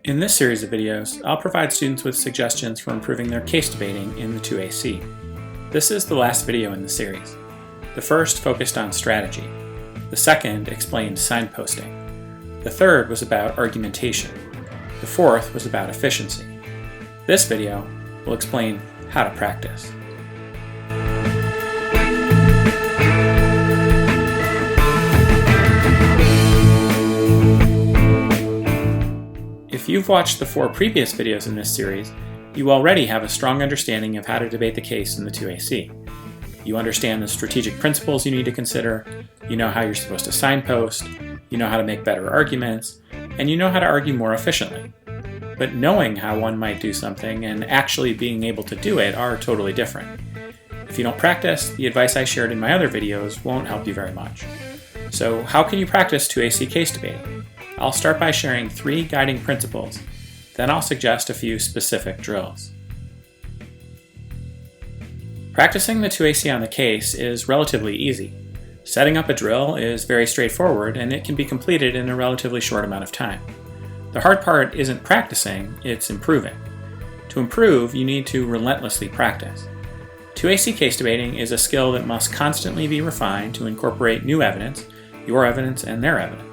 In this series of videos, I'll provide students with suggestions for improving their case debating in the 2AC. This is the last video in the series. The first focused on strategy. The second explained signposting. The third was about argumentation. The fourth was about efficiency. This video will explain how to practice. If you've watched the 4 previous videos in this series, you already have a strong understanding of how to debate the case in the 2AC. You understand the strategic principles you need to consider, you know how you're supposed to signpost, you know how to make better arguments, and you know how to argue more efficiently. But knowing how one might do something and actually being able to do it are totally different. If you don't practice, the advice I shared in my other videos won't help you very much. So how can you practice 2AC case debating? I'll start by sharing 3 guiding principles, then I'll suggest a few specific drills. Practicing the 2AC on the case is relatively easy. Setting up a drill is very straightforward and it can be completed in a relatively short amount of time. The hard part isn't practicing, it's improving. To improve, you need to relentlessly practice. 2AC case debating is a skill that must constantly be refined to incorporate new evidence, your evidence and their evidence.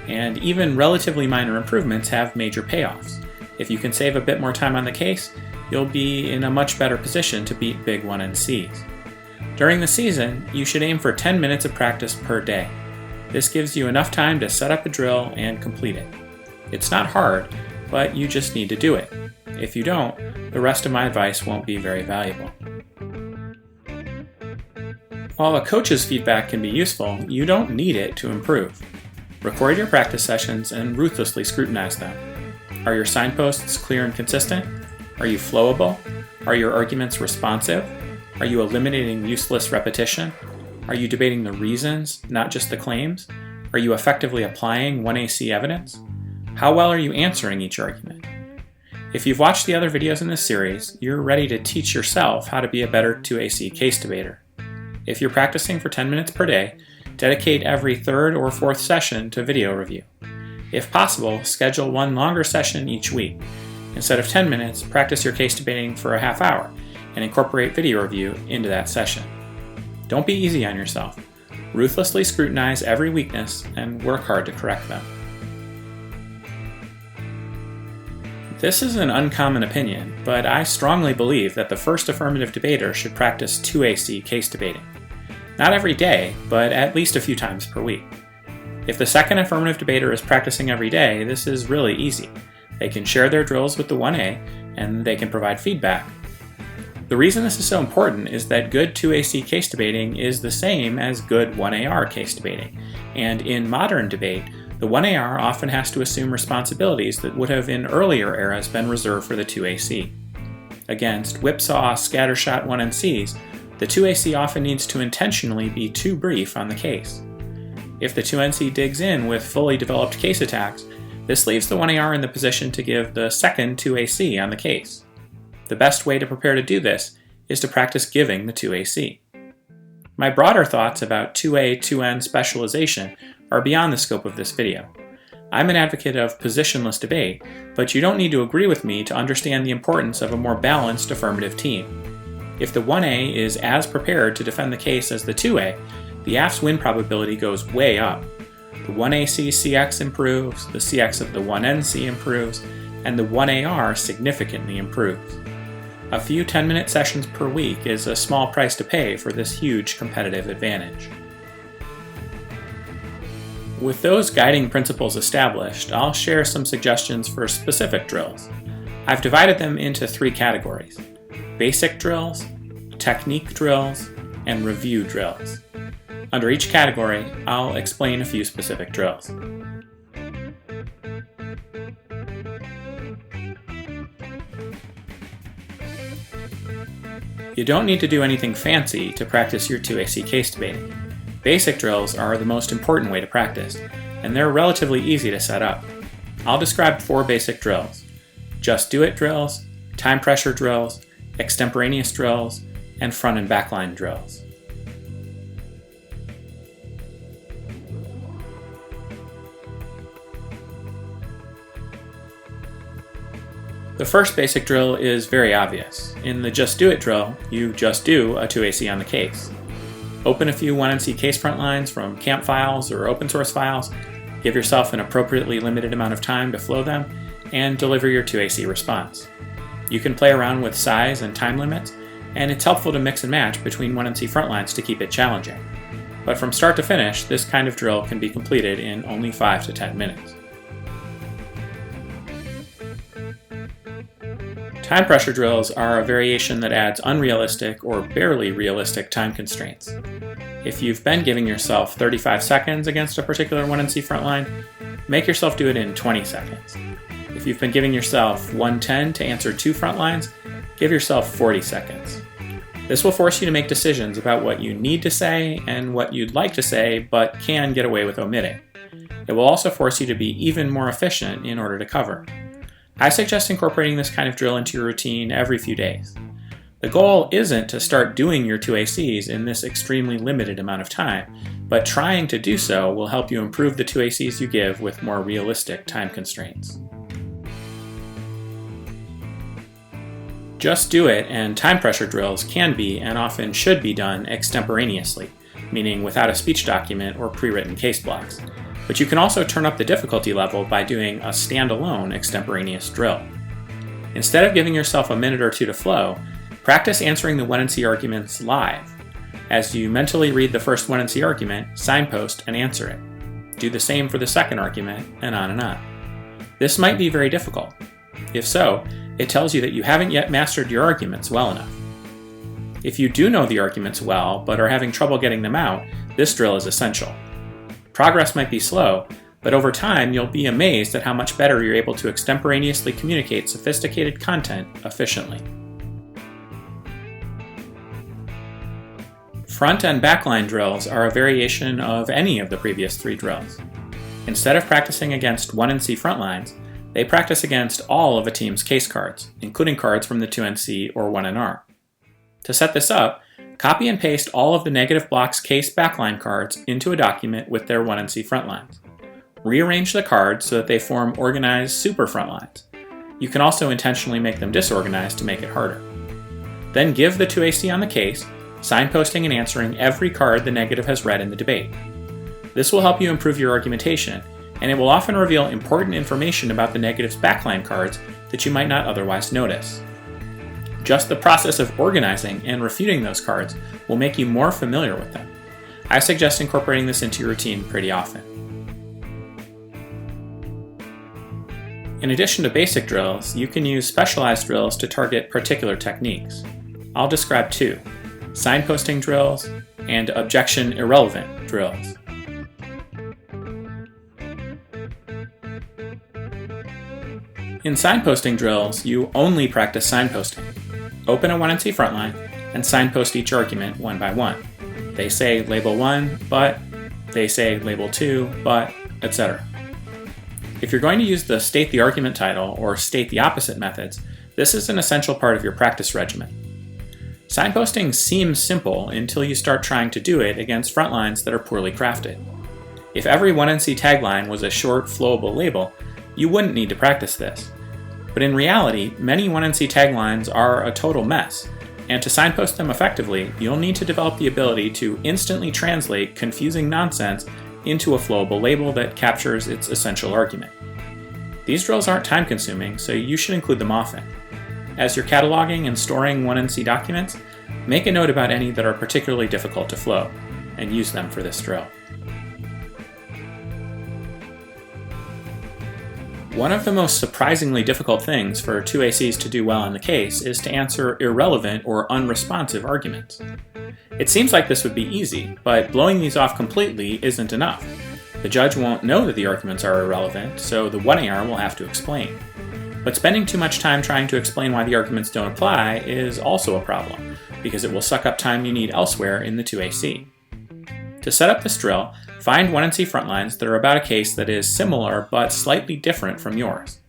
And even relatively minor improvements have major payoffs. If you can save a bit more time on the case, you'll be in a much better position to beat big 1NCs. During the season, you should aim for 10 minutes of practice per day. This gives you enough time to set up a drill and complete it. It's not hard, but you just need to do it. If you don't, the rest of my advice won't be very valuable. While a coach's feedback can be useful, you don't need it to improve. Record your practice sessions and ruthlessly scrutinize them. Are your signposts clear and consistent? Are you flowable? Are your arguments responsive? Are you eliminating useless repetition? Are you debating the reasons, not just the claims? Are you effectively applying 1AC evidence? How well are you answering each argument? If you've watched the other videos in this series, you're ready to teach yourself how to be a better 2AC case debater. If you're practicing for 10 minutes per day, dedicate every 3rd or 4th session to video review. If possible, schedule one longer session each week. Instead of 10 minutes, practice your case debating for a half hour and incorporate video review into that session. Don't be easy on yourself. Ruthlessly scrutinize every weakness and work hard to correct them. This is an uncommon opinion, but I strongly believe that the first affirmative debater should practice 2AC case debating. Not every day, but at least a few times per week. If the second affirmative debater is practicing every day, this is really easy. They can share their drills with the 1A, and they can provide feedback. The reason this is so important is that good 2AC case debating is the same as good 1AR case debating, and in modern debate, the 1AR often has to assume responsibilities that would have in earlier eras been reserved for the 2AC. Against whipsaw, scattershot 1NCs, the 2AC often needs to intentionally be too brief on the case. If the 2NC digs in with fully developed case attacks, this leaves the 1AR in the position to give the second 2AC on the case. The best way to prepare to do this is to practice giving the 2AC. My broader thoughts about 2A, 2N specialization are beyond the scope of this video. I'm an advocate of positionless debate, but you don't need to agree with me to understand the importance of a more balanced affirmative team. If the 1A is as prepared to defend the case as the 2A, the AF's win probability goes way up. The 1AC CX improves, the CX of the 1NC improves, and the 1AR significantly improves. A few 10-minute sessions per week is a small price to pay for this huge competitive advantage. With those guiding principles established, I'll share some suggestions for specific drills. I've divided them into 3 categories: basic drills, technique drills, and review drills. Under each category, I'll explain a few specific drills. You don't need to do anything fancy to practice your 2AC case debating. Basic drills are the most important way to practice, and they're relatively easy to set up. I'll describe 4 basic drills: just do it drills, time pressure drills, extemporaneous drills, and front-and-backline drills. The first basic drill is very obvious. In the Just Do It drill, you just do a 2AC on the case. Open a few 1NC case front lines from camp files or open source files, give yourself an appropriately limited amount of time to flow them, and deliver your 2AC response. You can play around with size and time limits, and it's helpful to mix and match between 1NC front lines to keep it challenging. But from start to finish, this kind of drill can be completed in only 5 to 10 minutes. Time pressure drills are a variation that adds unrealistic or barely realistic time constraints. If you've been giving yourself 35 seconds against a particular 1NC front line, make yourself do it in 20 seconds. If you've been giving yourself 110 to answer 2 front lines, give yourself 40 seconds. This will force you to make decisions about what you need to say and what you'd like to say but can get away with omitting. It will also force you to be even more efficient in order to cover. I suggest incorporating this kind of drill into your routine every few days. The goal isn't to start doing your 2ACs in this extremely limited amount of time, but trying to do so will help you improve the 2ACs you give with more realistic time constraints. Just Do It and time pressure drills can be and often should be done extemporaneously, meaning without a speech document or pre-written case blocks. But you can also turn up the difficulty level by doing a standalone extemporaneous drill. Instead of giving yourself a minute or two to flow, practice answering the 1NC arguments live. As you mentally read the first 1NC argument, signpost and answer it. Do the same for the second argument, and on and on. This might be very difficult. If so, it tells you that you haven't yet mastered your arguments well enough. If you do know the arguments well, but are having trouble getting them out, this drill is essential. Progress might be slow, but over time you'll be amazed at how much better you're able to extemporaneously communicate sophisticated content efficiently. Front and backline drills are a variation of any of the previous 3 drills. Instead of practicing against 1NC front lines, they practice against all of a team's case cards, including cards from the 2NC or 1NR. To set this up, copy and paste all of the negative blocks case backline cards into a document with their 1NC front lines. Rearrange the cards so that they form organized super front lines. You can also intentionally make them disorganized to make it harder. Then give the 2AC on the case, signposting and answering every card the negative has read in the debate. This will help you improve your argumentation, and it will often reveal important information about the negative's backline cards that you might not otherwise notice. Just the process of organizing and refuting those cards will make you more familiar with them. I suggest incorporating this into your routine pretty often. In addition to basic drills, you can use specialized drills to target particular techniques. I'll describe 2, signposting drills and objection irrelevant drills. In signposting drills, you only practice signposting. Open a 1NC frontline and signpost each argument one by one. They say label 1, but, they say label 2, but, etc. If you're going to use the state the argument title or state the opposite methods, this is an essential part of your practice regimen. Signposting seems simple until you start trying to do it against frontlines that are poorly crafted. If every 1NC tagline was a short, flowable label, you wouldn't need to practice this. But in reality, many 1NC taglines are a total mess, and to signpost them effectively, you'll need to develop the ability to instantly translate confusing nonsense into a flowable label that captures its essential argument. These drills aren't time-consuming, so you should include them often. As you're cataloging and storing 1NC documents, make a note about any that are particularly difficult to flow, and use them for this drill. One of the most surprisingly difficult things for 2ACs to do well in the case is to answer irrelevant or unresponsive arguments. It seems like this would be easy, but blowing these off completely isn't enough. The judge won't know that the arguments are irrelevant, so the 1AR will have to explain. But spending too much time trying to explain why the arguments don't apply is also a problem, because it will suck up time you need elsewhere in the 2AC. To set up this drill, find 1NC frontlines that are about a case that is similar but slightly different from yours.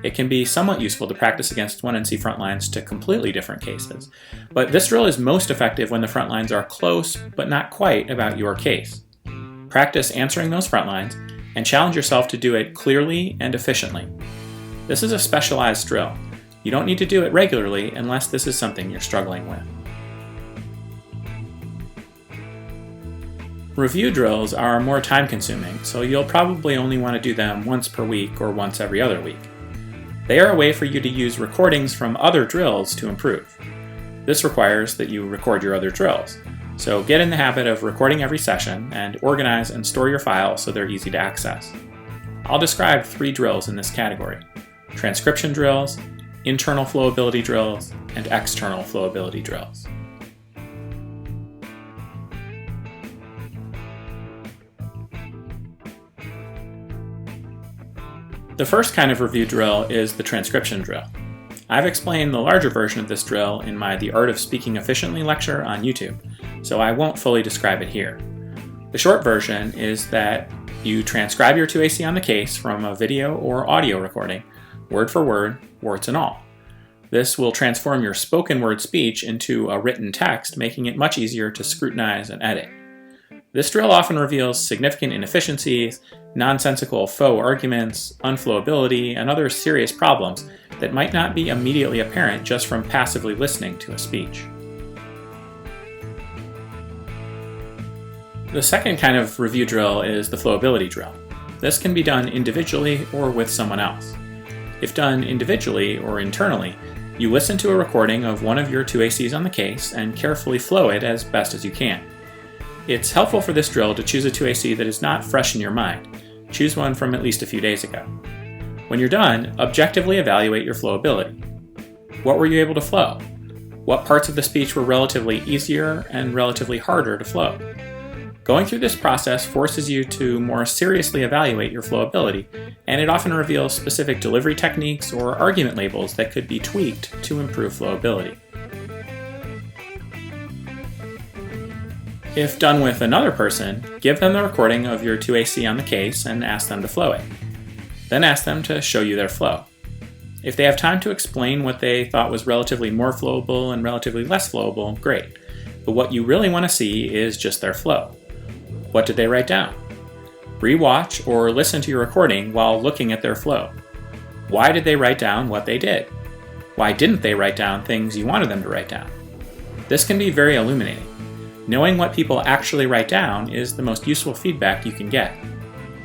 It can be somewhat useful to practice against 1NC frontlines to completely different cases, but this drill is most effective when the frontlines are close but not quite about your case. Practice answering those frontlines and challenge yourself to do it clearly and efficiently. This is a specialized drill. You don't need to do it regularly unless this is something you're struggling with. Review drills are more time-consuming, so you'll probably only want to do them once per week or once every other week. They are a way for you to use recordings from other drills to improve. This requires that you record your other drills, so get in the habit of recording every session and organize and store your files so they're easy to access. I'll describe 3 drills in this category: transcription drills, internal flowability drills, and external flowability drills. The first kind of review drill is the transcription drill. I've explained the larger version of this drill in my The Art of Speaking Efficiently lecture on YouTube, so I won't fully describe it here. The short version is that you transcribe your 2AC on the case from a video or audio recording, word for word, warts and all. This will transform your spoken word speech into a written text, making it much easier to scrutinize and edit. This drill often reveals significant inefficiencies, nonsensical faux arguments, unflowability, and other serious problems that might not be immediately apparent just from passively listening to a speech. The second kind of review drill is the flowability drill. This can be done individually or with someone else. If done individually or internally, you listen to a recording of one of your 2ACs on the case and carefully flow it as best as you can. It's helpful for this drill to choose a 2AC that is not fresh in your mind. Choose one from at least a few days ago. When you're done, objectively evaluate your flowability. What were you able to flow? What parts of the speech were relatively easier and relatively harder to flow? Going through this process forces you to more seriously evaluate your flowability, and it often reveals specific delivery techniques or argument labels that could be tweaked to improve flowability. If done with another person, give them the recording of your 2AC on the case and ask them to flow it. Then ask them to show you their flow. If they have time to explain what they thought was relatively more flowable and relatively less flowable, great. But what you really want to see is just their flow. What did they write down? Rewatch or listen to your recording while looking at their flow. Why did they write down what they did? Why didn't they write down things you wanted them to write down? This can be very illuminating. Knowing what people actually write down is the most useful feedback you can get.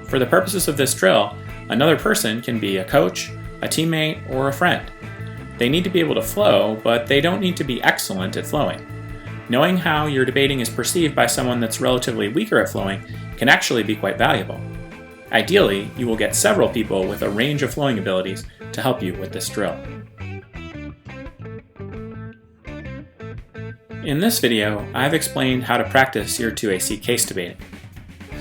For the purposes of this drill, another person can be a coach, a teammate, or a friend. They need to be able to flow, but they don't need to be excellent at flowing. Knowing how your debating is perceived by someone that's relatively weaker at flowing can actually be quite valuable. Ideally, you will get several people with a range of flowing abilities to help you with this drill. In this video, I've explained how to practice your 2AC case debating.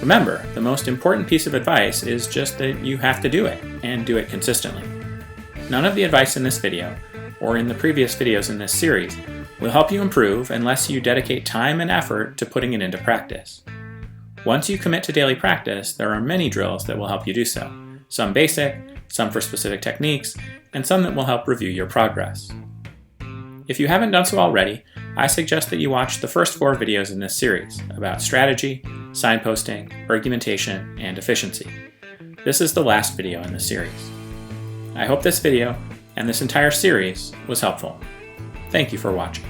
Remember, the most important piece of advice is just that you have to do it, and do it consistently. None of the advice in this video, or in the previous videos in this series, will help you improve unless you dedicate time and effort to putting it into practice. Once you commit to daily practice, there are many drills that will help you do so. Some basic, some for specific techniques, and some that will help review your progress. If you haven't done so already, I suggest that you watch the first 4 videos in this series about strategy, signposting, argumentation, and efficiency. This is the last video in the series. I hope this video, and this entire series, was helpful. Thank you for watching.